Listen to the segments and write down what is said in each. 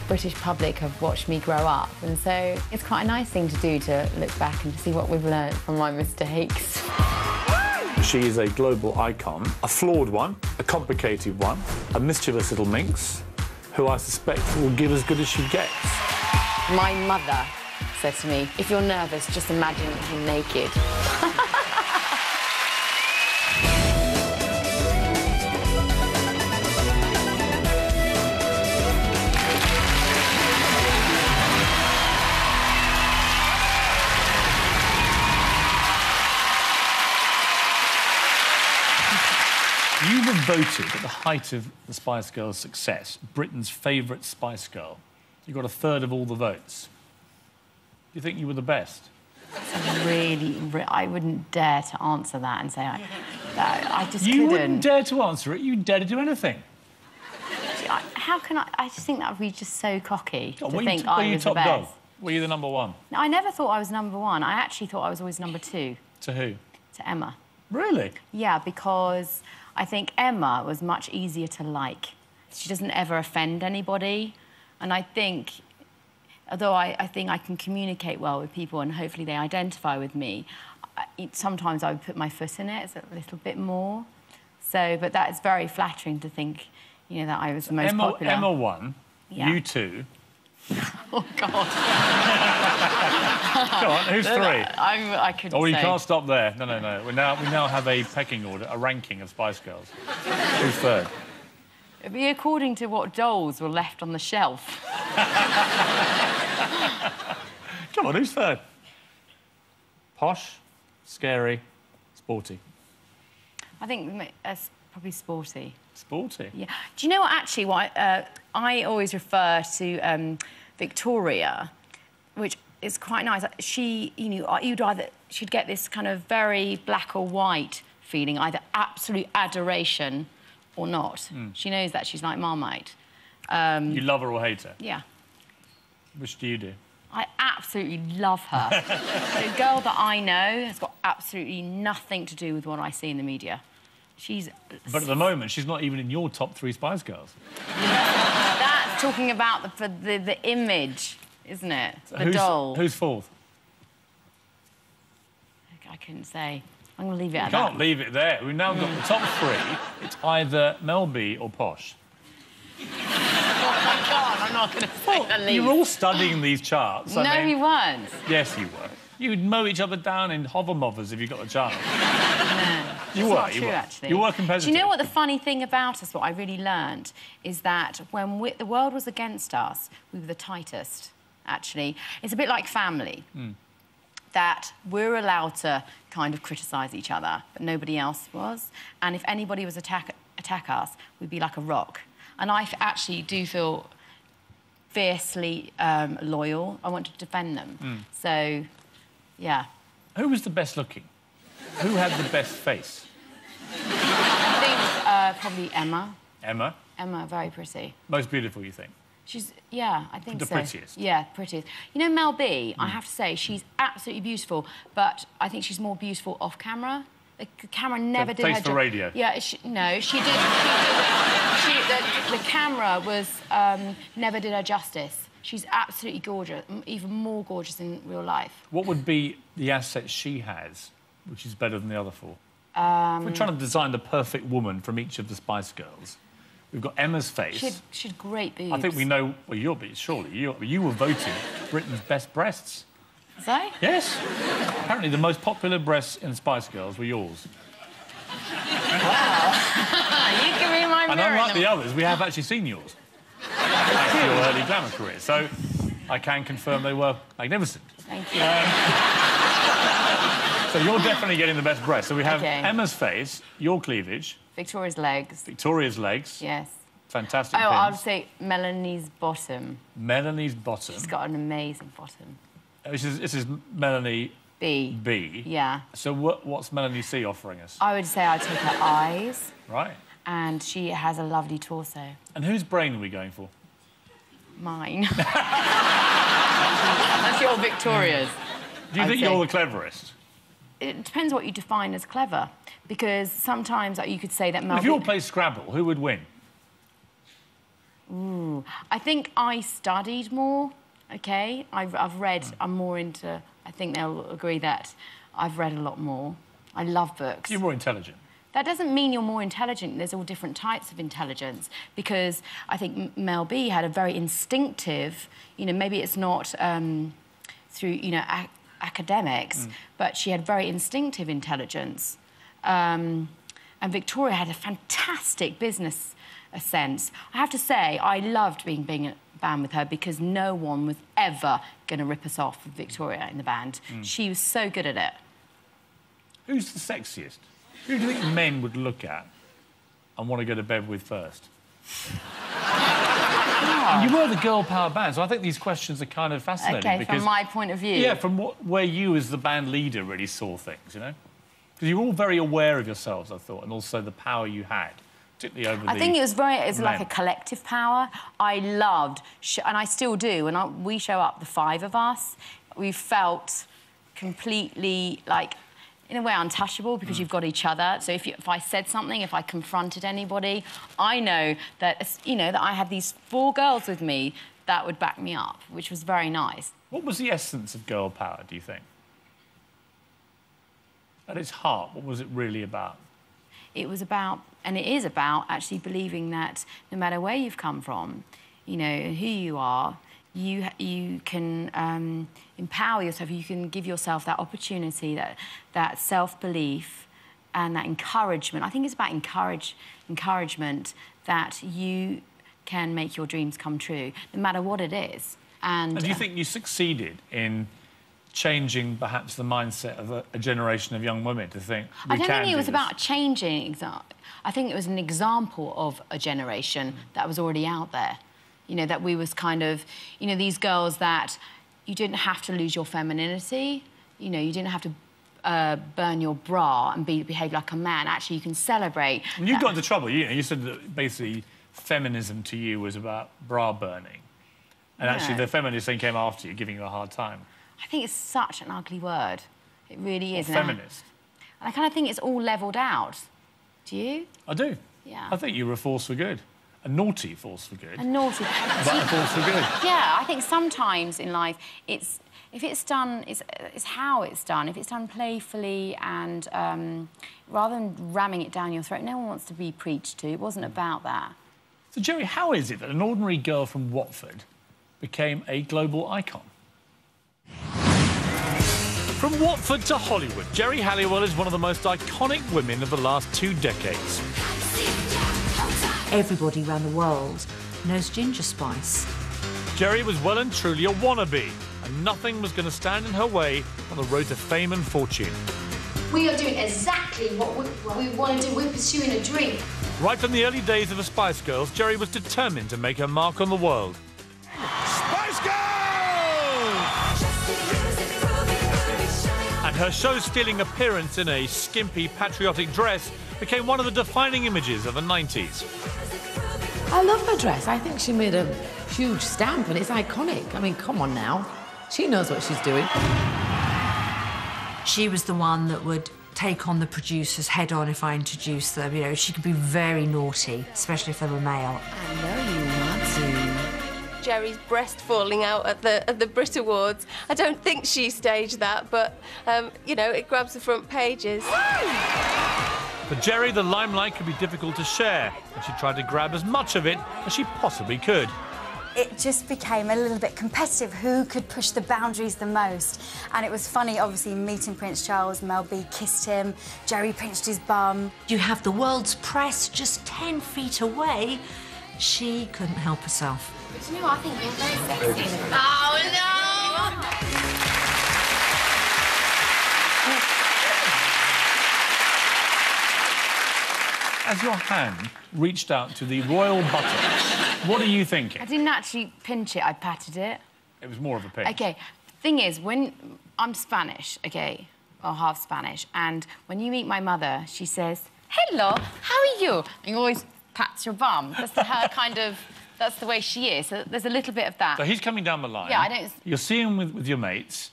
British public have watched me grow up, and so it's quite a nice thing to do, to look back and to see what we've learned from my mistakes. She is a global icon, a flawed one, a complicated one, a mischievous little minx, who I suspect will give as good as she gets. My mother said to me, if you're nervous, just imagine him naked. You were voted, at the height of the Spice Girls' success, Britain's favourite Spice Girl. You got a third of all the votes. Do you think you were the best? I wouldn't dare to answer that and say I just couldn't. You wouldn't dare to answer it? You'd dare to do anything? How can I... I just think that would be just so cocky to think I was the best. Dog? Were you the number one? No, I never thought I was number one. I actually thought I was always number two. To who? To Emma. Really? Yeah, because I think Emma was much easier to like. She doesn't ever offend anybody. And I think, although I think I can communicate well with people and hopefully they identify with me, sometimes I would put my foot in it a little bit more. So, but that is very flattering to think, you know, that I was the most popular. Emma won. Yeah. You two. Oh, God. Go on, who's three? I couldn't Oh, you say. can't stop there. No, no, no. We now have a pecking order, a ranking of Spice Girls. Who's third? It'd be according to what dolls were left on the shelf. Come on, who's third? Posh, scary, sporty. I think that's probably sporty. Sporty? Yeah. Do you know what, actually, I always refer to Victoria, which is quite nice. She, you know, she'd get this kind of very black or white feeling, either absolute adoration or not. She knows that she's like Marmite. You love her or hate her? Yeah. Which do you do? I absolutely love her. The girl that I know has got absolutely nothing to do with what I see in the media. She's... But at the moment, she's not even in your top 3 Spice Girls. That's talking about the image, isn't it? The doll. Who's fourth? I couldn't say. I'm going to leave it at You that. can't leave it there. We've now got the top 3. It's either Mel B or Posh. Oh, my God, I'm not going to say the least. You were all studying these charts. No, we weren't. Yes, you were. You'd mow each other down in hover-mothers if you got a chance. No. You It's were, not you true, were. actually. You were competitive. Do you know what the funny thing about us, what I really learned, is that when the world was against us, we were the tightest, actually. It's a bit like family, that we're allowed to kind of criticise each other, but nobody else was. And if anybody was attack us, we'd be like a rock. And I actually do feel fiercely loyal. I want to defend them. So, yeah. Who was the best looking? Who had the best face? I think probably Emma. Emma? Emma, very pretty. Most beautiful, you think? She's, yeah, I think the so. prettiest? Yeah, prettiest. You know, Mel B, I have to say, she's absolutely beautiful, but I think she's more beautiful off camera. The camera never did her Face for radio? Yeah, no, she did... the camera was... never did her justice. She's absolutely gorgeous, even more gorgeous in real life. What would be the asset she has, which is better than the other 4? We're trying to design the perfect woman from each of the Spice Girls. We've got Emma's face. She had great boobs. I think we know... Well, you'll be, surely. You were voted Britain's best breasts. Was I? Yes. Apparently, the most popular breasts in Spice Girls were yours. Wow. You can read my mirror. And unlike the others, we have actually seen yours. Thanks to your early glamour career. So I can confirm they were magnificent. Thank you. So you're definitely getting the best breasts. So we have Okay. Emma's face, your cleavage, Victoria's legs. Victoria's legs. Yes. Fantastic Oh, pins. I would say Melanie's bottom. Melanie's bottom. She's got an amazing bottom. This is Melanie B. B. Yeah. So what's Melanie C offering us? I would say I'd take her eyes. Right. And she has a lovely torso. And whose brain are we going for? Mine. That's your Victoria's. Do you think you're the cleverest? It depends what you define as clever. Because sometimes you could say that Mel... If you all play Scrabble, who would win? Ooh, I think I studied more, OK? I've read, I'm more into... I think they'll agree that I've read a lot more. I love books. You're more intelligent. That doesn't mean you're more intelligent. There's all different types of intelligence, because I think Mel B had a very instinctive, you know, maybe it's not through, you know, academics, but she had very instinctive intelligence. And Victoria had a fantastic business sense. I have to say, I loved being a band with her, because no one was ever going to rip us off with Victoria in the band. She was so good at it. Who's the sexiest? Who do you think men would look at and want to go to bed with first? And you were the girl power band, so I think these questions are kind of fascinating. OK, from my point of view. Yeah, from where you as the band leader really saw things, you know? Because you were all very aware of yourselves, I thought, and also the power you had, particularly over I think it was like a collective power. I loved, and I still do, and we show up, the five of us, we felt completely, like, in a way, untouchable, because you've got each other. So if I said something, if I confronted anybody, I know that, you know, that I had these 4 girls with me that would back me up, which was very nice. What was the essence of girl power, do you think? At its heart, what was it really about? It was about, and it is about, actually believing that no matter where you've come from, you know, who you are, you can empower yourself, you can give yourself that opportunity, that self-belief and that encouragement. I think it's about encouragement that you can make your dreams come true, no matter what it is. And do you think you succeeded in changing perhaps the mindset of a generation of young women to think I don't think it was about changing. I think it was an example of a generation that was already out there. You know, that we was kind of, you know, these girls that you didn't have to lose your femininity, you know, you didn't have to burn your bra and behave like a man. Actually, you can celebrate. You got into trouble, you said that basically feminism to you was about bra burning. And actually the feminist thing came after you, giving you a hard time. I think it's such an ugly word. It really is. Feminist. And I kind of think it's all levelled out. Do you? I do. Yeah. I think you were a force for good. A naughty force for good. A naughty. But a force for good. Yeah, I think sometimes in life, if it's done, it's how it's done. If it's done playfully and rather than ramming it down your throat, no one wants to be preached to. It wasn't about that. So, Geri, how is it that an ordinary girl from Watford became a global icon? From Watford to Hollywood, Geri Halliwell is one of the most iconic women of the last 2 decades. Everybody around the world knows Ginger Spice. Geri was well and truly a wannabe, and nothing was going to stand in her way on the road to fame and fortune. We are doing exactly what we want to do. We're pursuing a dream. Right from the early days of the Spice Girls, Geri was determined to make her mark on the world. Spice Girls! And her show-stealing appearance in a skimpy, patriotic dress became one of the defining images of the 90s. I love her dress. I think she made a huge stamp and it's iconic. I mean, come on now. She knows what she's doing. She was the one that would take on the producers head on if I introduced them. You know, she could be very naughty, especially if they were male. I know you want to. Geri's breast falling out at the Brit Awards. I don't think she staged that, but, you know, it grabs the front pages. For Geri, the limelight could be difficult to share, and she tried to grab as much of it as she possibly could. It just became a little bit competitive, who could push the boundaries the most. And it was funny, obviously, meeting Prince Charles. Mel B kissed him, Geri pinched his bum. You have the world's press just 10 feet away. She couldn't help herself. But you know what? I think you're very sexy. Oh, no! As your hand reached out to the royal buttocks, what are you thinking? I didn't actually pinch it, I patted it. It was more of a pinch. OK, the thing is, when I'm Spanish, OK, or half Spanish, and when you meet my mother, she says, hello, how are you? And you always pats your bum. That's her kind of, that's the way she is. So there's a little bit of that. So he's coming down the line. Yeah, I don't... You're seeing with your mates.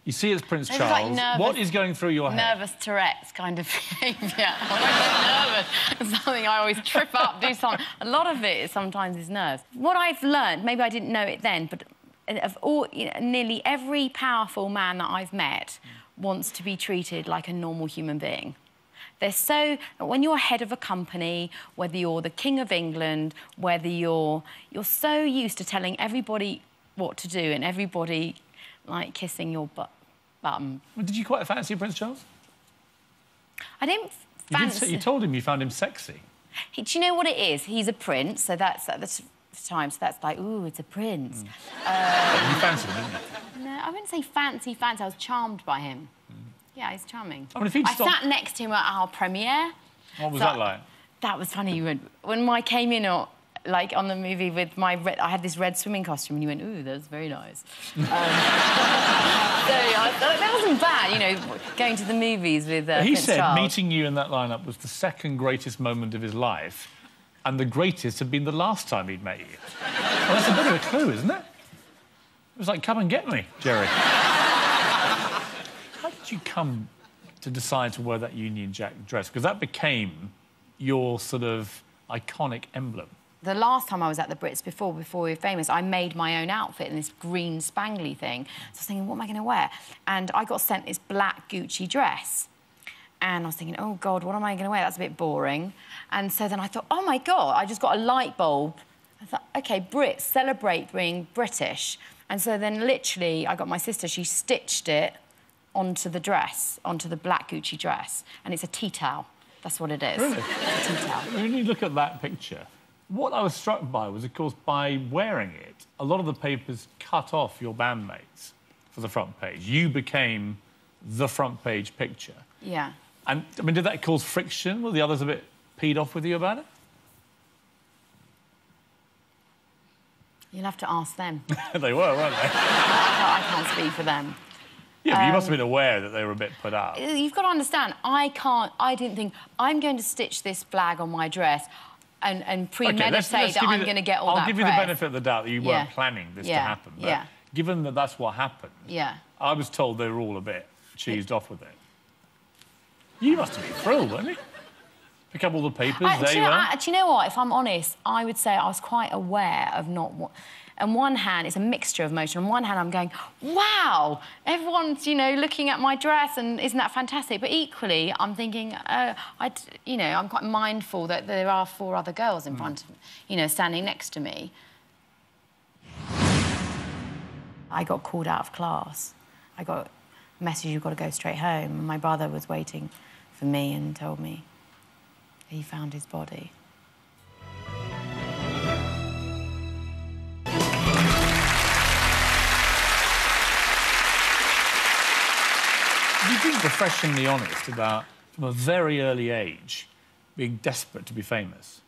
You see it's Prince It was like Charles. nervous- What is going through your head? Nervous Tourette's kind of behaviour. When I'm nervous, it's something I always trip up, do something. A lot of it sometimes is nerves. What I've learned, maybe I didn't know it then, but of all, nearly every powerful man that I've met wants to be treated like a normal human being. They're so... When you're head of a company, whether you're the King of England, whether you're so used to telling everybody what to do and everybody, like, kissing your bum. Well, did you quite fancy Prince Charles? I didn't fancy... You told him you found him sexy. Do you know what it is? He's a prince, so that's at the time, so that's like, ooh, it's a prince. You fancied him, didn't you? No, I wouldn't say fancy. I was charmed by him. Yeah, he's charming. I mean, if he'd I stopped- sat next to him at our premiere. What was that like? That was funny. When I came in, like, on the movie with my red... I had this red swimming costume, and you went, ooh, that was very nice. So I thought, that wasn't bad, you know, going to the movies with He Prince said Charles. meeting you in that lineup was the second greatest moment of his life, and the greatest had been the last time he'd met you. Well, that's a bit of a clue, isn't it? It was like, come and get me, Jerry. How did you come to decide to wear that Union Jack dress? Because that became your sort of iconic emblem. The last time I was at the Brits, before we were famous, I made my own outfit in this green spangly thing. So I was thinking, what am I going to wear? And I got sent this black Gucci dress. And I was thinking, oh, God, what am I going to wear? That's a bit boring. And so then I thought, oh, my God, I just got a light bulb. I thought, OK, Brits, celebrate being British. And so then, literally, I got my sister, she stitched it onto the dress, onto the black Gucci dress. And it's a tea towel. That's what it is. Really? It's a tea towel. When you look at that picture, what I was struck by was, of course, by wearing it, a lot of the papers cut off your bandmates for the front page. You became the front page picture. Yeah. And, I mean, did that cause friction? Were the others a bit peed off with you about it? You'll have to ask them. They were, weren't they? I can't speak for them. Yeah, but you must have been aware that they were a bit put out. You've got to understand, I didn't think, I'm going to stitch this flag on my dress and premeditate that I'm going to get all that I'll give you the benefit of the doubt that you weren't planning this to happen. But given that that's what happened, I was told they were all a bit cheesed off with it. You must have been thrilled, weren't you? Pick up all the papers, there you are. Do you know what? If I'm honest, I would say I was quite aware of not what... On one hand, it's a mixture of emotion. On one hand, I'm going, wow, everyone's, you know, looking at my dress and isn't that fantastic? But equally, I'm thinking, you know, I'm quite mindful that there are 4 other girls in front of me, you know, standing next to me. I got called out of class. I got a message, you've got to go straight home. And my brother was waiting for me and told me he found his body. You've been refreshingly honest about, from a very early age, being desperate to be famous.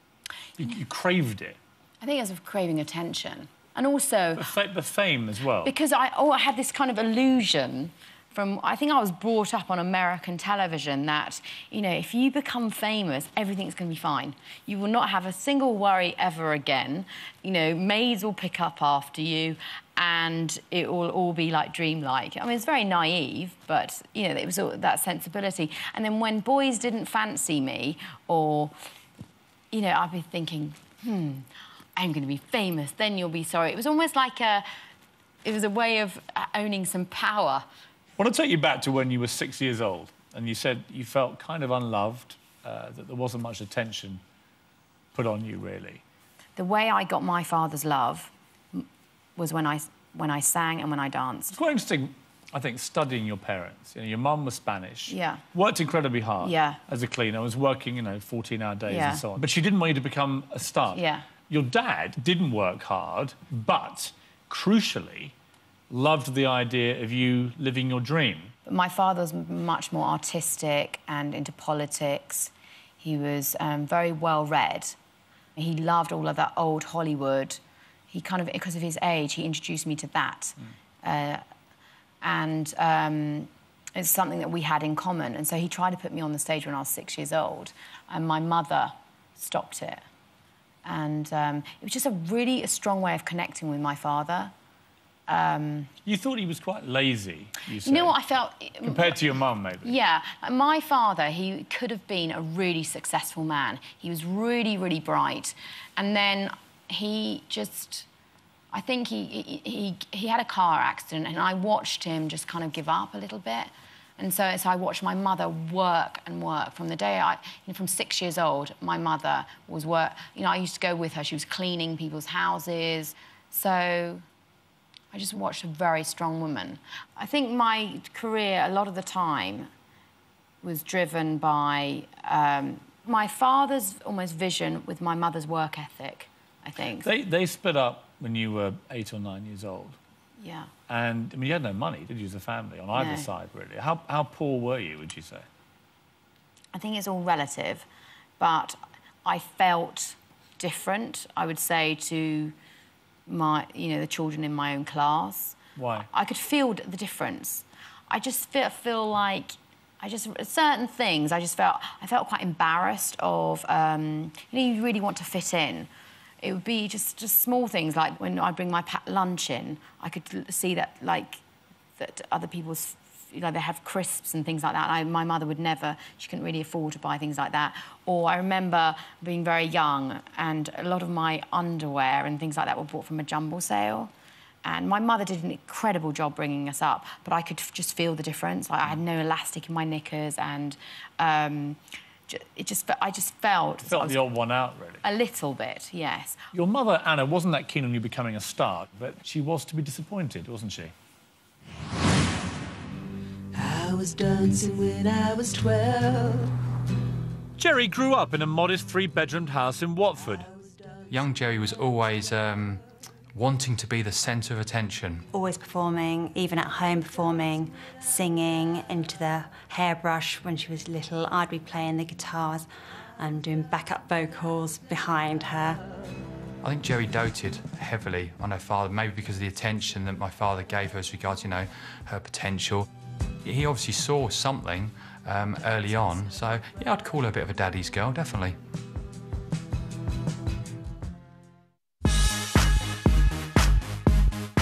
You craved it. I think it was craving attention. And also... The fame as well. Because I had this kind of illusion from... I think I was brought up on American television that, you know, if you become famous, everything's going to be fine. You will not have a single worry ever again. You know, maids will pick up after you and it will all be, like, dreamlike. I mean, it's very naive, but, you know, it was all that sensibility. And then when boys didn't fancy me or, you know, I'd be thinking, I'm going to be famous, then you'll be sorry. It was almost like it was a way of owning some power. I want to take you back to when you were 6 years old and you said you felt kind of unloved, that there wasn't much attention put on you, really. The way I got my father's love was when I sang and when I danced. It's quite interesting, I think, studying your parents. You know, your mum was Spanish. Yeah. Worked incredibly hard. Yeah. As a cleaner. Was working, you know, 14-hour days Yeah. and so on. But she didn't want you to become a star. Yeah. Your dad didn't work hard, but, crucially, loved the idea of you living your dream. My father was much more artistic and into politics. He was very well-read. He loved all of that old Hollywood. He kind of, because of his age, he introduced me to that. It's something that we had in common. And so he tried to put me on the stage when I was 6 years old, and my mother stopped it. And it was just a strong way of connecting with my father. You thought he was quite lazy, you say? You know what I felt? Compared to your mum, maybe? Yeah. My father, he could have been a really successful man. He was really, really bright. And then he just... I think he had a car accident, and I watched him just kind of give up a little bit. And so I watched my mother work and work. From the day from 6 years old, my mother was I used to go with her. She was cleaning people's houses. So I just watched a very strong woman. I think my career, a lot of the time, was driven by my father's almost vision with my mother's work ethic, I think. They split up when you were 8 or 9 years old. Yeah. And, I mean, you had no money, did you, as a family, on either side, really? How poor were you, would you say? I think it's all relative, but I felt different, I would say, to the children in my own class. Why? I could feel the difference. I just feel like... certain things, I felt quite embarrassed of... you really want to fit in. It would be just small things, like when I bring my packed lunch in, I could see that, that other people's... they have crisps and things like that. My mother would never... She couldn't really afford to buy things like that. Or I remember being very young, and a lot of my underwear and things like that were bought from a jumble sale. And my mother did an incredible job bringing us up, but I could just feel the difference. I had no elastic in my knickers, and I just felt... You felt the odd one out, really? A little bit, yes. Your mother, Anna, wasn't that keen on you becoming a star, but she was to be disappointed, wasn't she? I was dancing when I was 12. Jerry grew up in a modest 3-bedroomed house in Watford. Young Jerry was always wanting to be the centre of attention. Always performing, even at home performing, singing into the hairbrush when she was little. I'd be playing the guitars and doing backup vocals behind her. I think Jerry doted heavily on her father, maybe because of the attention that my father gave her as regards, her potential. He obviously saw something early on, so yeah, I'd call her a bit of a daddy's girl, definitely.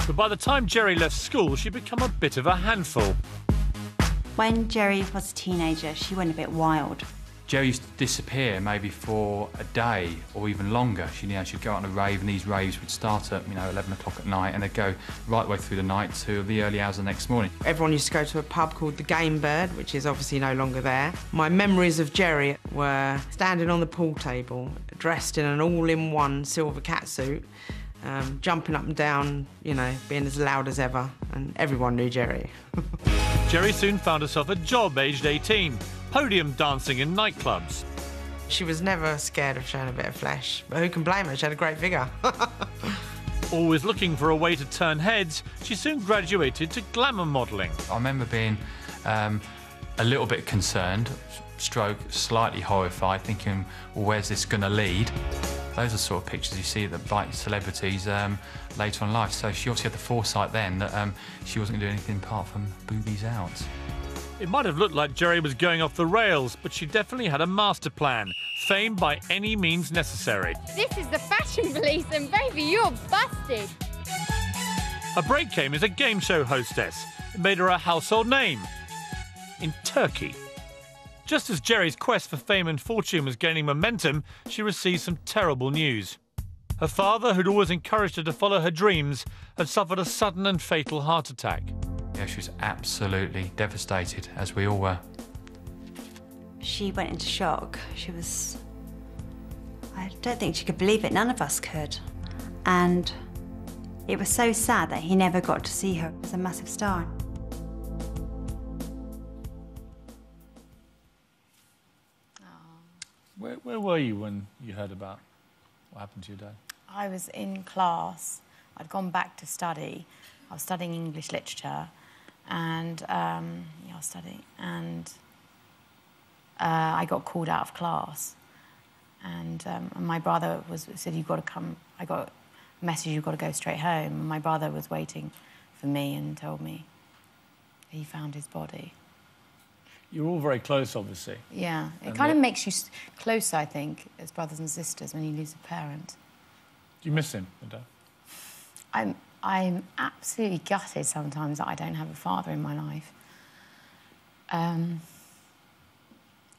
But by the time Jerry left school, she'd become a bit of a handful. When Jerry was a teenager, she went a bit wild. Jerry used to disappear maybe for a day or even longer. She'd go on a rave, and these raves would start at 11 o'clock at night, and they'd go right the way through the night to the early hours of the next morning. Everyone used to go to a pub called the Game Bird, which is obviously no longer there. My memories of Jerry were standing on the pool table, dressed in an all-in-one silver catsuit, jumping up and down, being as loud as ever, and everyone knew Jerry. Jerry soon found herself a job aged 18, podium dancing in nightclubs. She was never scared of showing a bit of flesh, but who can blame her? She had a great figure. Always looking for a way to turn heads, she soon graduated to glamour modelling. I remember being a little bit concerned, stroke slightly horrified, thinking, well, where's this going to lead? Those are the sort of pictures you see that bite celebrities later on in life. So she obviously had the foresight then that she wasn't going to do anything apart from boobies out. It might have looked like Jerry was going off the rails, but she definitely had a master plan. Fame by any means necessary. This is the fashion police, and baby, you're busted. A break came as a game show hostess. It made her a household name. In Turkey. Just as Jerry's quest for fame and fortune was gaining momentum, she received some terrible news. Her father, who'd always encouraged her to follow her dreams, had suffered a sudden and fatal heart attack. Yeah, she was absolutely devastated, as we all were. She went into shock. I don't think she could believe it. None of us could. And it was so sad that he never got to see her as a massive star. Where were you when you heard about what happened to your dad? I was in class. I'd gone back to study. I was studying English literature, and I was studying, and I got called out of class. And my brother said, "You've got to come." I got a message, "You've got to go straight home." And my brother was waiting for me and told me he found his body. You're all very close, obviously. Yeah, it kind of makes you closer, I think, as brothers and sisters when you lose a parent. Do you miss him, your dad? I'm absolutely gutted sometimes that I don't have a father in my life.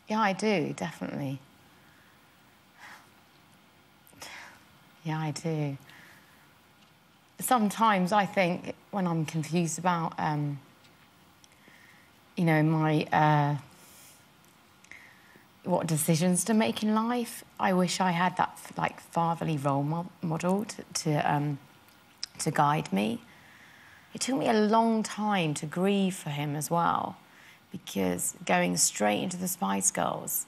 Yeah, I do, definitely. Yeah, I do. Sometimes I think when I'm confused about, you know, my what decisions to make in life, I wish I had that like fatherly role model to guide me. It took me a long time to grieve for him as well, because going straight into the Spice Girls,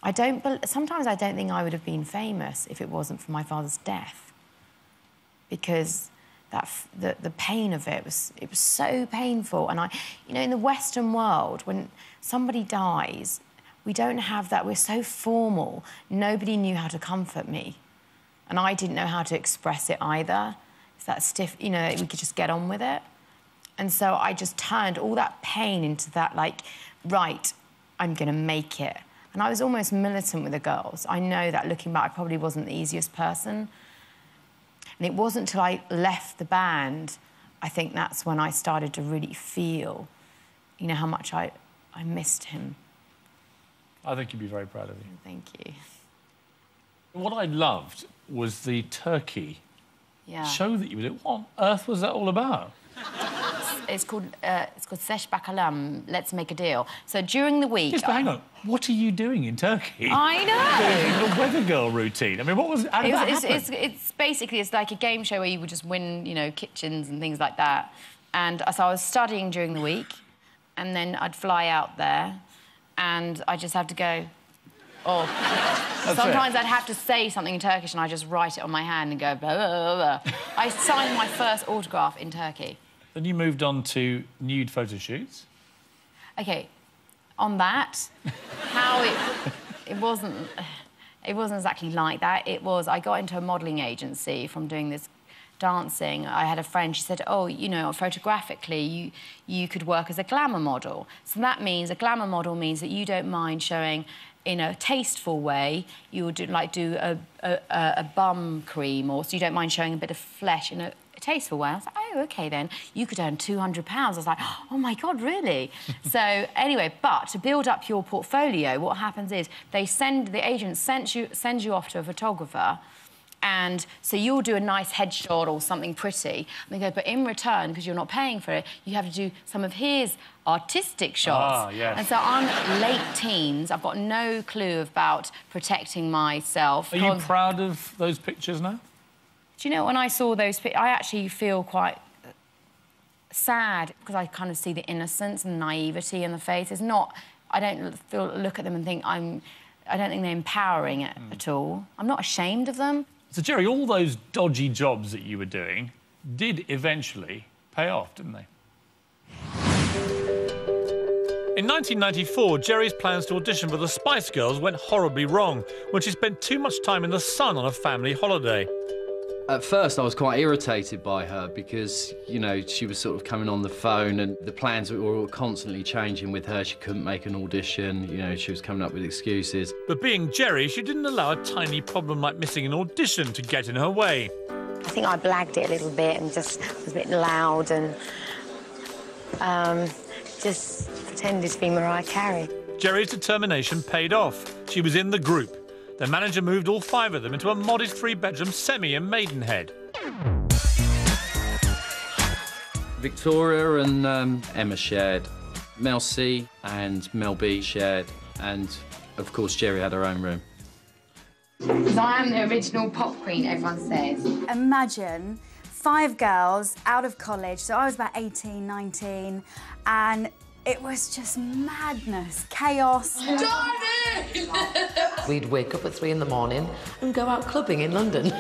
sometimes I don't think I would have been famous if it wasn't for my father's death, because the pain of it was so painful. And you know, in the Western world, when somebody dies, we don't have that. We're so formal. Nobody knew how to comfort me, and I didn't know how to express it either. It's that stiff, you know, we could just get on with it. And so I just turned all that pain into that, like, right, I'm going to make it. And I was almost militant with the girls. I know that looking back, I probably wasn't the easiest person. And it wasn't until I left the band, I think that's when I started to really feel, you know, how much I missed him. I think you'd be very proud of you. Thank you. What I loved was the Turkey show that you did. What on earth was that all about? It's called Sesh Bakalım, Let's Make a Deal. So during the week... Yes, but hang on. What are you doing in Turkey? I know! Doing a weather girl routine. I mean, what was... How did that happen? It's basically, it's like a game show where you would just win, you know, kitchens and things like that. And so I was studying during the week, and then I'd fly out there, and I just have to go... Oh, sometimes I'd have to say something in Turkish and I just write it on my hand and go blah, blah, blah, blah. I signed my first autograph in Turkey. Then you moved on to nude photo shoots. OK, on that, how it wasn't exactly like that. It was, I got into a modelling agency from doing this dancing. I had a friend, she said, oh, you know, photographically, you could work as a glamour model. So that means, a glamour model means that you don't mind showing in a tasteful way, you would do a bum cream, or so you don't mind showing a bit of flesh in a tasteful way. I was like, oh, OK, then. You could earn £200. I was like, oh, my God, really? So, anyway, but to build up your portfolio, what happens is the agent sends you off to a photographer, and so you'll do a nice headshot or something pretty. And they go, but in return, because you're not paying for it, you have to do some of his artistic shots. Ah, yes. And so I'm late teens. I've got no clue about protecting myself. Are you proud of those pictures now? Do you know, when I saw those pictures, I actually feel quite sad, because I kind of see the innocence and naivety in the face. It's not... I don't look at them and think I don't think they're empowering it at all. I'm not ashamed of them. So, Geri, all those dodgy jobs that you were doing did eventually pay off, didn't they? In 1994, Geri's plans to audition for the Spice Girls went horribly wrong when she spent too much time in the sun on a family holiday. At first, I was quite irritated by her because, you know, she was sort of coming on the phone and the plans were all constantly changing with her. She couldn't make an audition, you know, she was coming up with excuses. But being Geri, she didn't allow a tiny problem like missing an audition to get in her way. I think I blagged it a little bit and just was a bit loud and just pretended to be Mariah Carey. Geri's determination paid off. She was in the group. Their manager moved all 5 of them into a modest 3-bedroom semi in Maidenhead. Victoria and Emma shared. Mel C and Mel B shared. And, of course, Geri had her own room. Because I am the original pop queen, everyone says. Imagine 5 girls out of college, so I was about 18, 19, and it was just madness, chaos. We'd wake up at 3 in the morning and go out clubbing in London.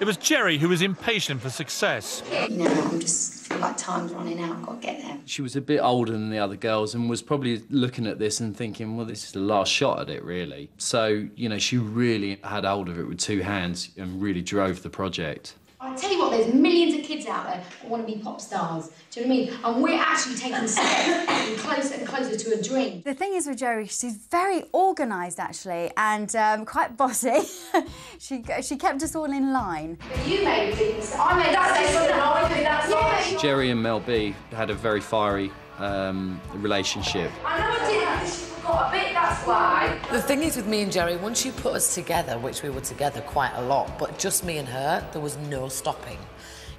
It was Geri who was impatient for success. You know, I'm just feel like time's running out, I've got to get there. She was a bit older than the other girls and was probably looking at this and thinking, well, this is the last shot at it, really. So, you know, she really had hold of it with 2 hands and really drove the project. I'll tell you what, there's millions of kids out there that want to be pop stars. Do you know what I mean? And we're actually taking steps closer and closer to a dream. The thing is with Geri, she's very organised, actually, and quite bossy. she kept us all in line. But you made things. I made that. Geri and Mel B had a very fiery relationship. I know I did. I think she forgot a bit, that's why. The thing is with me and Geri, once you put us together, which we were together quite a lot, but just me and her, there was no stopping.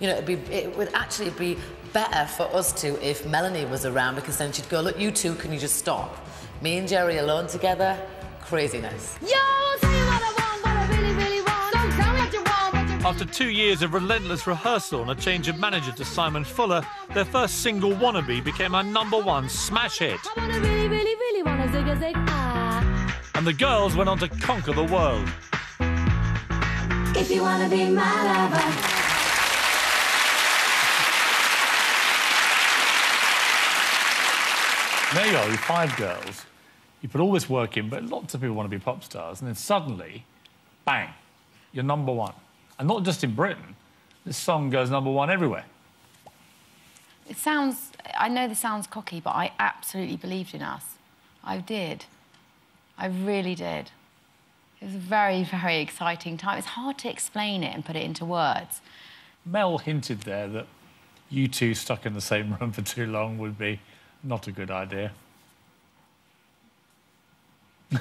You know, it would actually be better for us two if Melanie was around, because then she'd go, look, you two, can you just stop? Me and Geri alone together, craziness. Yo, I'll tell you what I want, what I really, really want. Don't tell me what you want, what you... After 2 years of relentless rehearsal and a change of manager to Simon Fuller, their first single, Wannabe, became a #1 smash hit. I wanna really, really, really wanna zig a zig, ah. And the girls went on to conquer the world. If you wanna be my lover. There you are, with 5 girls. You put all this work in, but lots of people want to be pop stars, and then suddenly, bang, you're #1. And not just in Britain. This song goes #1 everywhere. It sounds... I know this sounds cocky, but I absolutely believed in us. I did. I really did. It was a very, very exciting time. It's hard to explain it and put it into words. Mel hinted there that you two stuck in the same room for too long would be not a good idea. The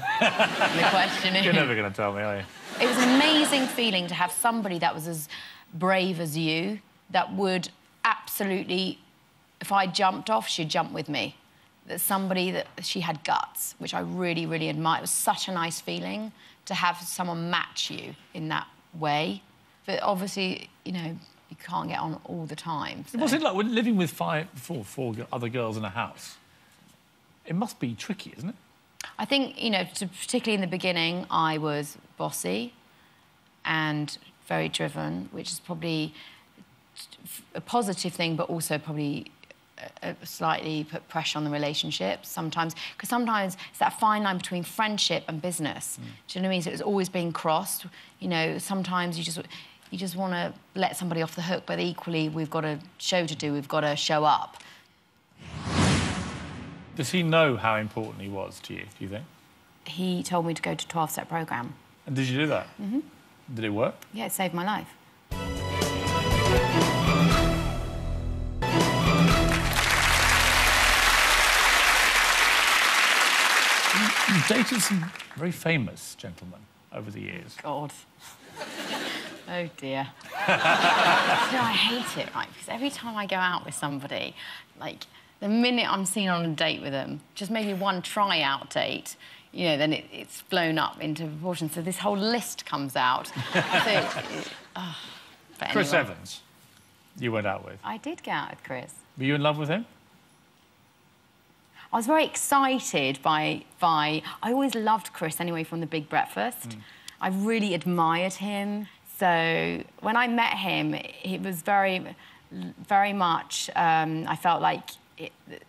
question is... You're never going to tell me, are you? It was an amazing feeling to have somebody that was as brave as you, that would absolutely... If I jumped off, she'd jump with me. That somebody that she had guts, which I really, really admire. It was such a nice feeling to have someone match you in that way. But obviously, you know, you can't get on all the time. So. What's it like when living with four other girls in a house? It must be tricky, isn't it? I think, you know, particularly in the beginning, I was bossy and very driven, which is probably a positive thing, but also probably slightly put pressure on the relationship sometimes. Because sometimes it's that fine line between friendship and business. Do you know what I mean? So it was always being crossed. You know, sometimes you just want to let somebody off the hook, but equally, we've got a show to do, we've got to show up. Does he know how important he was to you, do you think? He told me to go to a 12-step programme. And did you do that? Mm-hmm. Did it work? Yeah, it saved my life. You've dated some very famous gentlemen over the years. God. Oh, dear. You know, I hate it, right? Because every time I go out with somebody, like, the minute I'm seen on a date with them, just maybe one try-out date, you know, then it's blown up into proportion. So this whole list comes out. Chris Evans, you went out with. I did go out with Chris. Were you in love with him? I was very excited by... I always loved Chris anyway from The Big Breakfast. I really admired him. So when I met him, it was very, very much... I felt like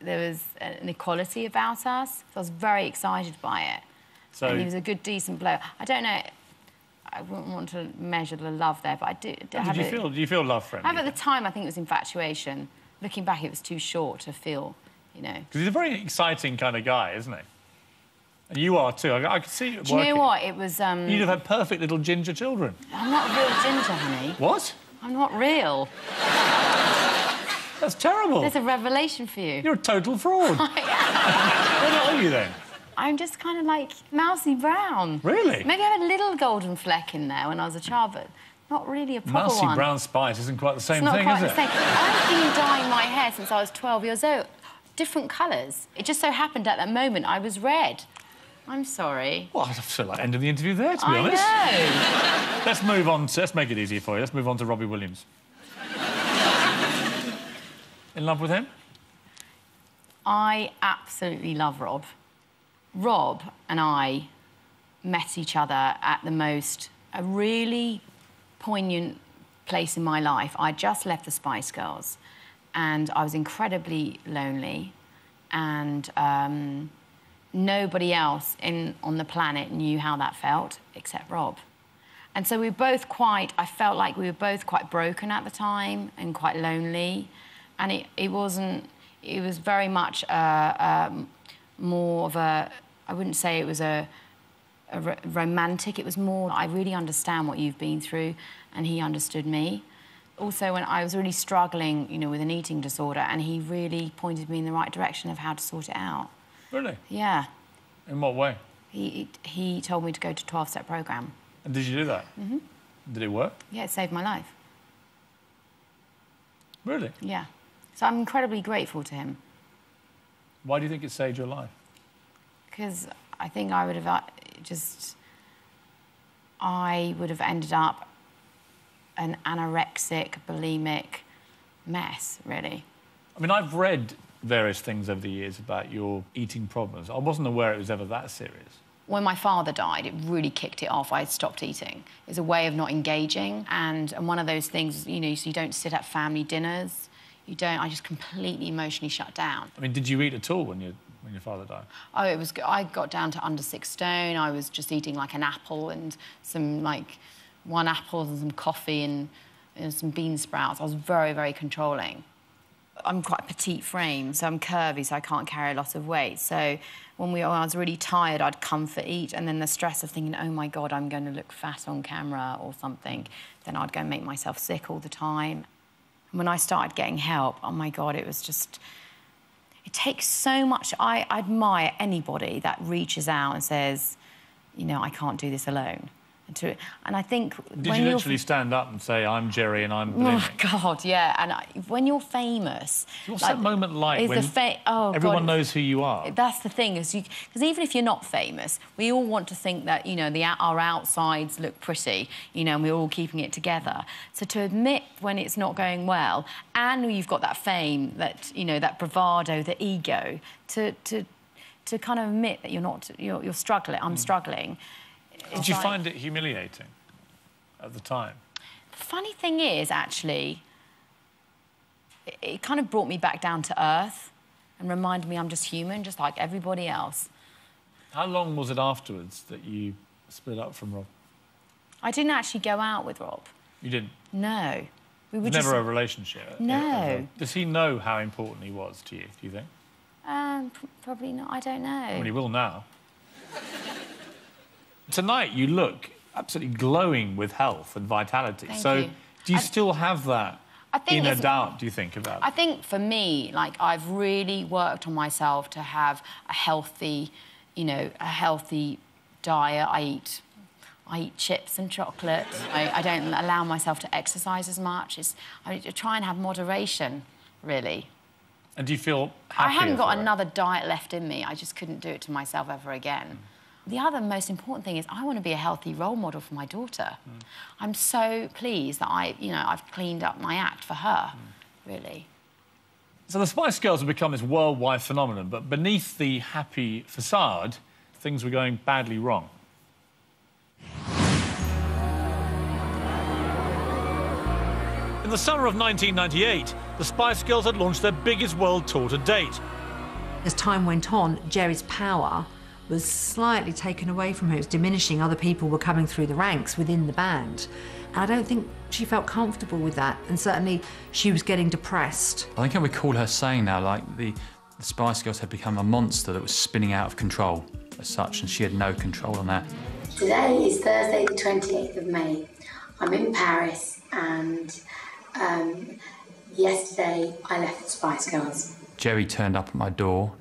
there was an equality about us. So I was very excited by it. So and he was a good, decent bloke. I don't know... I wouldn't want to measure the love there, but I do... Do you feel love for him? At the time, I think it was infatuation. Looking back, it was too short to feel... You know. Because he's a very exciting kind of guy, isn't he? And you are too. I can see it working. Do you know what? It was... You'd have had perfect little ginger children. I'm not real ginger, honey. What? I'm not real. That's terrible. There's a revelation for you. You're a total fraud. What are you, then? I'm just kind of like mousy brown. Really? Maybe I had a little golden fleck in there when I was a child, but not really a proper one. Mousy brown spice isn't quite the same thing, is it? It's not quite the same. I've been dyeing my hair since I was 12 years old. Different colours. It just so happened at that moment I was red. I'm sorry. Well, I feel like ending the interview there, to be honest. I know. Let's move on to... Let's make it easier for you. Let's move on to Robbie Williams. In love with him? I absolutely love Rob. Rob and I met each other at a really poignant place in my life. I just left the Spice Girls and I was incredibly lonely and nobody else on the planet knew how that felt except Rob. And so we were both I felt like we were both quite broken at the time and quite lonely. And it was very much more of a, I wouldn't say it was a romantic, it was more, I really understand what you've been through, and he understood me. Also, when I was really struggling, you know, with an eating disorder, and he really pointed me in the right direction of how to sort it out. Really? Yeah. In what way? He told me to go to a 12-step programme. And did you do that? Mm-hmm. Did it work? Yeah, it saved my life. Really? Yeah. So I'm incredibly grateful to him. Why do you think it saved your life? Because I think I would have ended up an anorexic, bulimic mess, really. I mean, I've read various things over the years about your eating problems. I wasn't aware it was ever that serious. When my father died, it really kicked it off. I stopped eating. It's a way of not engaging, and one of those things, you know, so you don't sit at family dinners. You don't. I just completely emotionally shut down. I mean, did you eat at all when your father died? Oh, I got down to under 6 stone. I was just eating like an apple and some, like, 1 apple and some coffee and some bean sprouts. I was very, very controlling. I'm quite a petite frame, so I'm curvy, so I can't carry a lot of weight. So when I was really tired, I'd comfort eat, and then the stress of thinking, oh, my God, I'm going to look fat on camera or something, then I'd go and make myself sick all the time. And when I started getting help, oh, my God, it was just... It takes so much. I admire anybody that reaches out and says, you know, I can't do this alone. And I think... Did you literally stand up and say, I'm Geri and I'm bulimic? Oh, God, yeah. And when you're famous... What's that moment like when everyone knows who you are? That's the thing, because even if you're not famous, we all want to think that, you know, our outsides look pretty, you know, and we're all keeping it together. So to admit when it's not going well, and you've got that fame, that, you know, that bravado, the ego, to kind of admit that you're struggling, I'm struggling... Did you find it humiliating at the time? The funny thing is, actually, it kind of brought me back down to earth and reminded me I'm just human, just like everybody else. How long was it afterwards that you split up from Rob? I didn't actually go out with Rob. You didn't? No. We were never a relationship? No. Does he know how important he was to you, do you think? Probably not. I don't know. Well, he will now. Tonight, you look absolutely glowing with health and vitality. Thank so, you. do you still have that inner doubt, do you think, about it? I think, for me, like, I've really worked on myself to have a healthy, you know, a healthy diet. I eat chips and chocolate. I don't allow myself to exercise as much. I try and have moderation, really. And do you feel happier? I haven't got another diet left in me. I just couldn't do it to myself ever again. The other most important thing is I want to be a healthy role model for my daughter. I'm so pleased that I've cleaned up my act for her, really. So the Spice Girls have become this worldwide phenomenon, but beneath the happy facade, things were going badly wrong. In the summer of 1998, the Spice Girls had launched their biggest world tour to date. As time went on, Geri's power was slightly taken away from her. It was diminishing. Other people were coming through the ranks within the band. And I don't think she felt comfortable with that. And certainly she was getting depressed. I think I recall her saying now, like, the Spice Girls had become a monster that was spinning out of control as such, and she had no control on that. Today is Thursday, the 28th of May. I'm in Paris, and yesterday I left the Spice Girls. Geri turned up at my door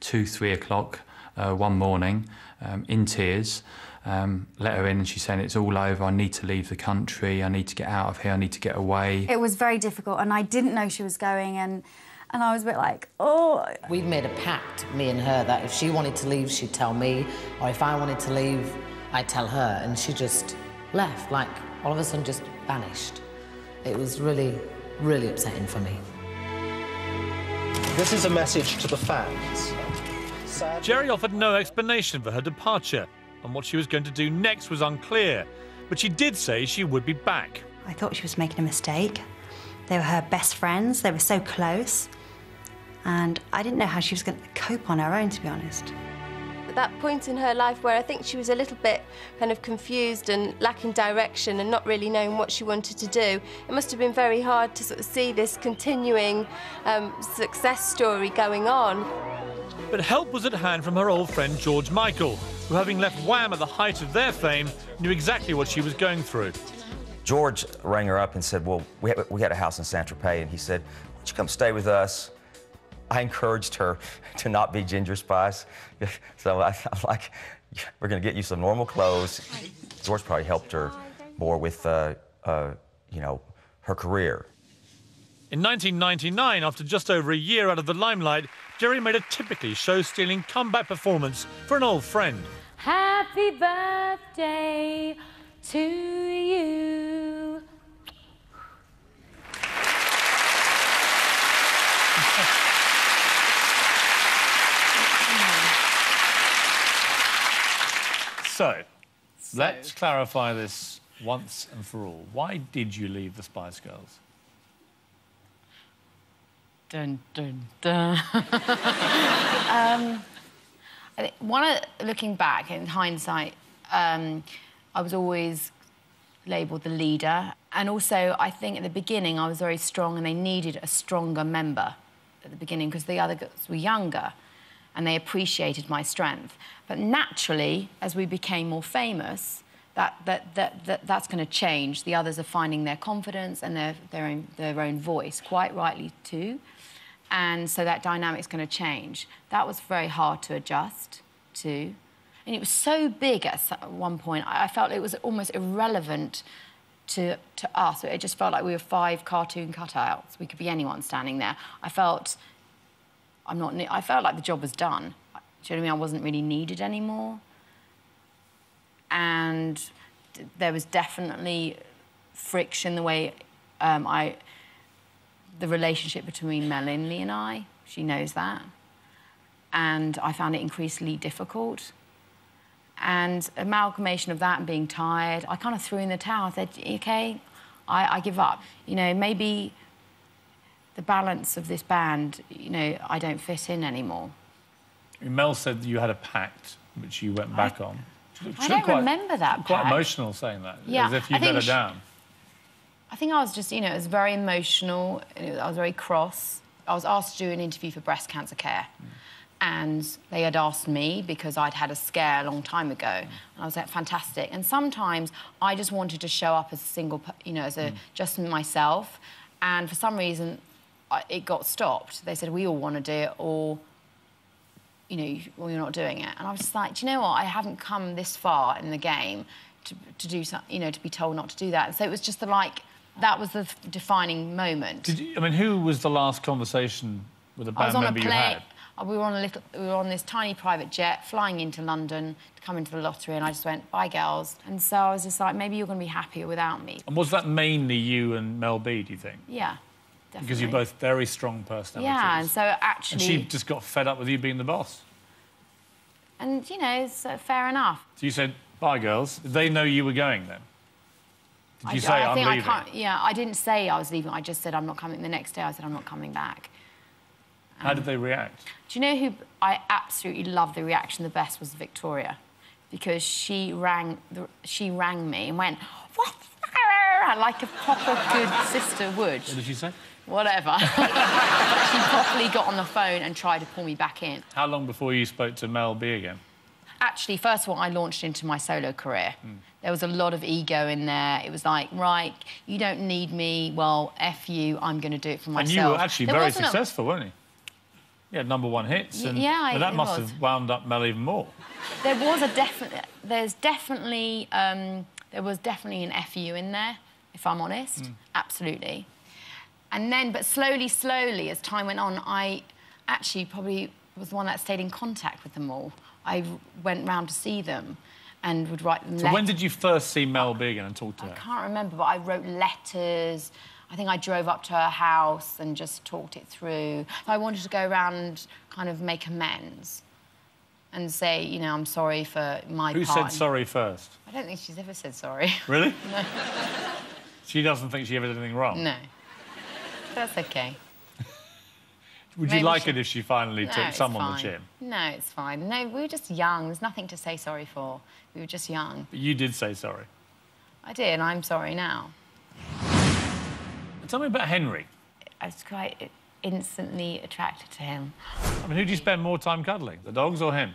2, 3 o'clock one morning in tears, let her in, and she's saying, it's all over, I need to leave the country, I need to get out of here, I need to get away. It was very difficult, and I didn't know she was going, and I was a bit like, oh. We'd made a pact, me and her, that if she wanted to leave, she'd tell me, or if I wanted to leave, I'd tell her, and she just left, like, all of a sudden just vanished. It was really, really upsetting for me. This is a message to the fans. Geri offered no explanation for her departure, and what she was going to do next was unclear. But she did say she would be back. I thought she was making a mistake. They were her best friends, they were so close. And I didn't know how she was going to cope on her own, to be honest. that point in her life where I think she was a little bit kind of confused and lacking direction and not really knowing what she wanted to do. It must have been very hard to sort of see this continuing success story going on. But help was at hand from her old friend George Michael, who, having left Wham at the height of their fame, knew exactly what she was going through. George rang her up and said, well, we had a house in Saint-Tropez, and he said, why don't you come stay with us? I encouraged her to not be Ginger Spice. So I'm like, we're going to get you some normal clothes. George probably helped her more with, you know, her career. In 1999, after just over a year out of the limelight, Geri made a typically show-stealing comeback performance for an old friend. Happy birthday to you. So, let's clarify this once and for all. Why did you leave the Spice Girls? Dun, dun, dun. Looking back, in hindsight, I was always labelled the leader. And also, I think at the beginning, I was very strong and they needed a stronger member at the beginning because the other girls were younger and they appreciated my strength. But naturally, as we became more famous, that's going to change. The others are finding their confidence and their own voice, quite rightly too. And so that dynamic's going to change. That was very hard to adjust to. And it was so big at one point, I felt it was almost irrelevant to us. It just felt like we were 5 cartoon cutouts. We could be anyone standing there. I felt like the job was done. Do you know what I mean? I wasn't really needed anymore. And there was definitely friction the way the relationship between Melanie and I, she knows that. And I found it increasingly difficult. And amalgamation of that and being tired, I kind of threw in the towel. I said, OK, I give up. You know, maybe the balance of this band, you know, I don't fit in anymore. Mel said you had a pact, which you went back on. I don't remember that pact. Quite emotional saying that, yeah, as if you'd let her down. I think I was just, you know, it was very emotional. I was very cross. I was asked to do an interview for breast cancer care. And they had asked me because I'd had a scare a long time ago. And I was like, fantastic. And sometimes I just wanted to show up as a single, you know, just myself. And for some reason, it got stopped. They said, we all want to do it, or, you know, well, you're not doing it. And I was just like, do you know what? I haven't come this far in the game to do something, you know, to be told not to do that. And so it was just that was the defining moment. I mean, who was the last conversation with a band member you had? We were on this tiny private jet flying into London to come into the lottery, and I just went, bye, girls. And so I was just like, maybe you're going to be happier without me. And was that mainly you and Mel B, do you think? Yeah, definitely. Because you're both very strong personalities. Yeah, and so actually... And she just got fed up with you being the boss. And, you know, so fair enough. So you said, bye, girls. Did they know you were going then? Did you say, I'm leaving? Yeah, I didn't say I was leaving. I just said, I'm not coming. The next day, I said, I'm not coming back. How did they react? Do you know who I absolutely loved the reaction the best was Victoria, because she rang me and went, what? Like a proper good sister would. What did she say? Whatever. She properly got on the phone and tried to pull me back in. How long before you spoke to Mel B again? Actually, first of all, I launched into my solo career. There was a lot of ego in there. It was like, right, you don't need me. Well, F you, I'm going to do it for myself. And you were actually very successful, weren't you? You had #1 hits, and that must have wound up Mel even more. There was definitely an FU in there, if I'm honest. Absolutely. And then, but slowly, as time went on, I actually probably was the one that stayed in contact with them all. I went round to see them and would write them letters. So when did you first see Mel B again and talk to her? I can't remember, but I wrote letters. I think I drove up to her house and just talked it through. I wanted to go around and kind of make amends and say, you know, I'm sorry for my part. Who said sorry first? I don't think she's ever said sorry. Really? No. She doesn't think she ever did anything wrong? No. That's OK. Would you like it if she finally took some on the chin? No, it's fine. No, we were just young. There's nothing to say sorry for. We were just young. But you did say sorry. I did, and I'm sorry now. Tell me about Henry. I was quite instantly attracted to him. I mean, who do you spend more time cuddling, the dogs or him?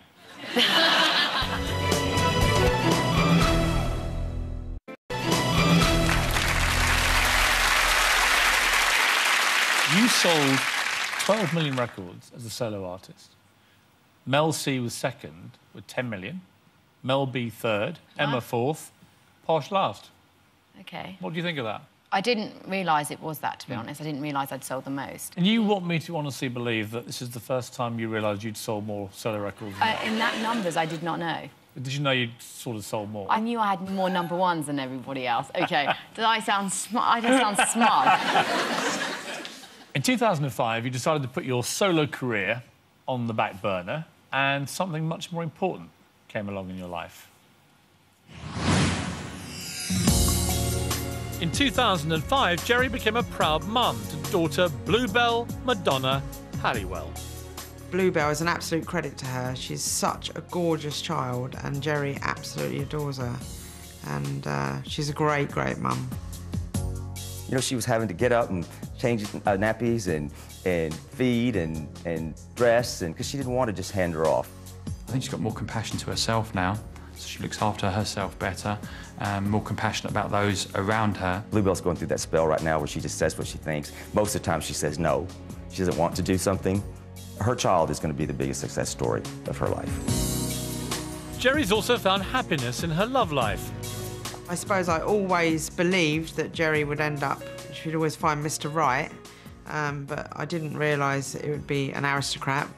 You sold 12 million records as a solo artist. Mel C was second with 10 million. Mel B third. Emma fourth. Posh last. OK. What do you think of that? I didn't realise it was that, to be honest. I didn't realise I'd sold the most. And you want me to honestly believe that this is the first time you realised you'd sold more solo records? In that numbers, I did not know. Did you know you'd sort of sold more? I knew I had more #1s than everybody else. OK. Did I sound smart? I just sound smart. In 2005, you decided to put your solo career on the back burner, and something much more important came along in your life. In 2005, Geri became a proud mum to daughter Bluebell Madonna Halliwell. Bluebell is an absolute credit to her. She's such a gorgeous child, and Geri absolutely adores her. And she's a great, great mum. You know, she was having to get up and change nappies and feed and dress, and because she didn't want to just hand her off. I think she's got more compassion to herself now, so she looks after herself better, more compassionate about those around her. Bluebell's going through that spell right now where she just says what she thinks. Most of the time she says no. She doesn't want to do something. Her child is going to be the biggest success story of her life. Geri's also found happiness in her love life. I suppose I always believed that Geri would end up, she'd always find Mr. Right, but I didn't realise it would be an aristocrat.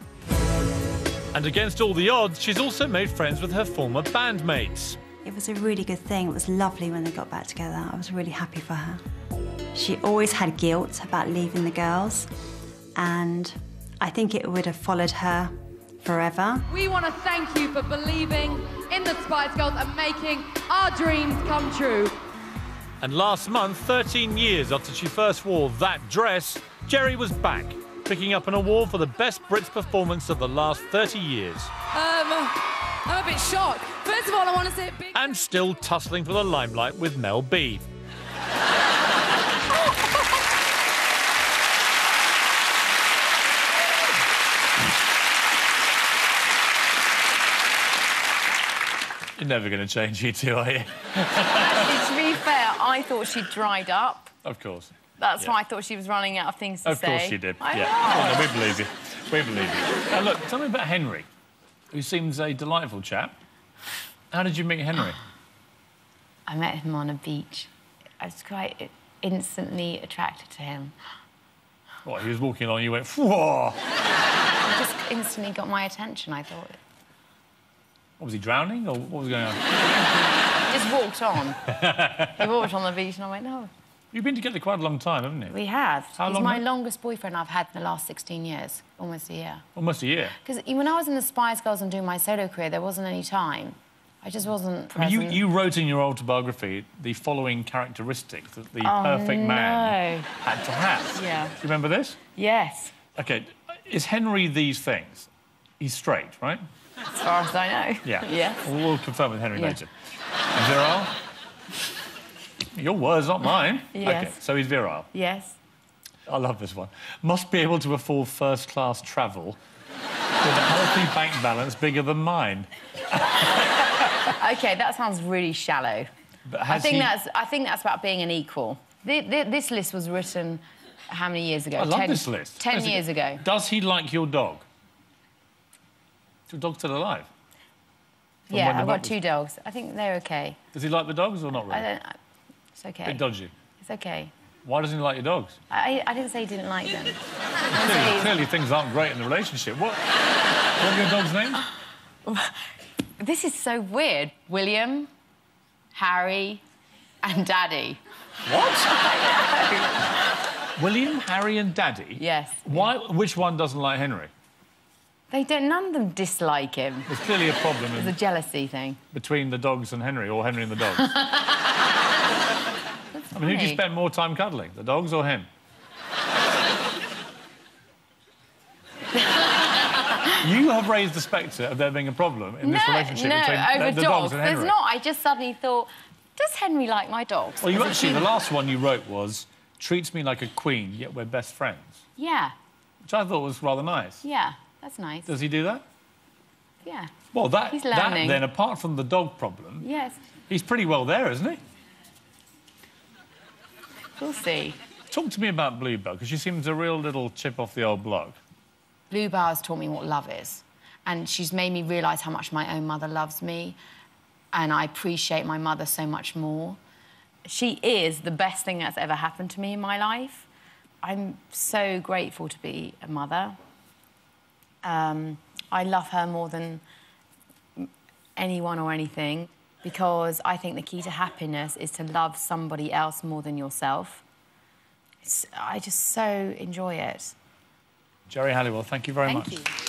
And against all the odds, she's also made friends with her former bandmates. It was a really good thing. It was lovely when they got back together. I was really happy for her. She always had guilt about leaving the girls, and I think it would have followed her forever. We want to thank you for believing in the Spice Girls and making our dreams come true. And last month, 13 years after she first wore that dress, Geri was back, picking up an award for the Best Brits performance of the last 30 years. I'm a bit shocked. First of all, I want to say a big... And still tussling for the limelight with Mel B. You're never going to change, you two, are you? To be fair, I thought she'd dried up. Of course. That's why I thought she was running out of things to say. Of course she did. Yeah. Oh, no, we believe you. We believe you. Now, look, tell me about Henry, who seems a delightful chap. How did you meet Henry? I met him on a beach. I was quite instantly attracted to him. What, he was walking along and you went, whoa! He just instantly got my attention, I thought. What, was he drowning, or what was going on? He just walked on. He walked on the beach and I went, no. You've been together quite a long time, haven't you? We have. How long? He's my longest boyfriend I've had in the last 16 years. Almost a year. Almost a year? Because when I was in the Spice Girls and doing my solo career, there wasn't any time. I just wasn't present. I mean, you wrote in your autobiography the following characteristics that the perfect man had to have. Yeah. Do you remember this? Yes. OK, is Henry these things? He's straight, right? As far as I know. Yeah. Yeah. We'll confirm with Henry later. And virile? Your words, not mine. Yes. OK, so he's virile? Yes. I love this one. Must be able to afford first-class travel with a healthy bank balance bigger than mine. OK, that sounds really shallow. But I think that's about being an equal. This list was written how many years ago? I love this list. 10 years ago. Does he like your dog? Is your dog still alive? Yeah, I've got 2 dogs. I think they're OK. Does he like the dogs or not really? It's OK. Bit dodgy? It's OK. Why doesn't he like your dogs? I didn't say he didn't like them. Clearly things aren't great in the relationship. What are your dogs' names? This is so weird. William, Harry and Daddy. What? William, Harry and Daddy? Yes. Why? Which one doesn't like Henry? They don't... None of them dislike him. There's clearly a problem. It's a jealousy thing. Between the dogs and Henry, or Henry and the dogs. I mean, who do you spend more time cuddling, the dogs or him? You have raised the spectre of there being a problem in this relationship between the dogs and Henry. There's not. I just suddenly thought, does Henry like my dogs? Well, you actually, the last one you wrote was, treats me like a queen, yet we're best friends. Yeah. Which I thought was rather nice. Yeah, that's nice. Does he do that? Yeah. Well, He's learning. Then, apart from the dog problem... Yes. He's pretty well there, isn't he? We'll see. Talk to me about Bluebell, because she seems a real little chip off the old block. Bluebell has taught me what love is, and she's made me realise how much my own mother loves me, and I appreciate my mother so much more. She is the best thing that's ever happened to me in my life. I'm so grateful to be a mother. I love her more than anyone or anything, because I think the key to happiness is to love somebody else more than yourself. I just so enjoy it. Geri Halliwell, thank you very much. Thank you.